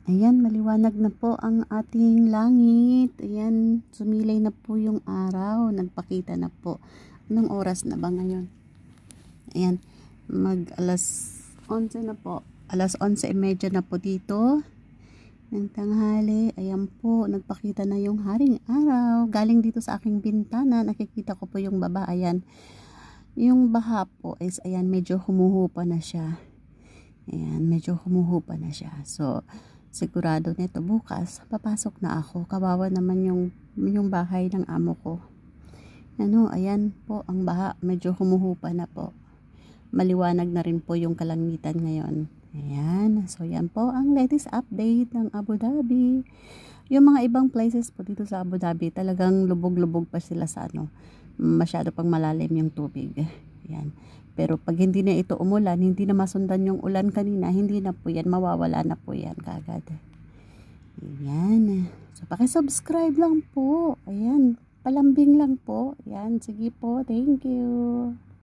Ayan, maliwanag na po ang ating langit. Ayan, sumilay na po yung araw. Nagpakita na po. Anong oras na ba ngayon? Ayan, alas 11 na po. Alas 11:30 na po dito ng tanghali. Ayan po, nagpakita na yung haring araw. Galing dito sa aking bintana, nakikita ko po yung baba. Ayan, yung baha po is, ayan, medyo humuhupa na siya. Ayan, medyo humuhupa na siya. So, sigurado nito bukas, papasok na ako. Kawawa naman yung bahay ng amo ko. Ayan po, ang baha, medyo humuhupa na po. Maliwanag na rin po yung kalangitan ngayon. Ayan, so yan po ang latest update ng Abu Dhabi. Yung mga ibang places po dito sa Abu Dhabi, talagang lubog-lubog pa sila sa masyado pang malalim yung tubig. Ayan. Pero pag hindi na ito umulan, hindi na masundan yung ulan kanina, hindi na po yan, mawawala na po yan kagad. Ayan. So, pakisubscribe lang po. Ayan. Palambing lang po. Ayan. Sige po. Thank you.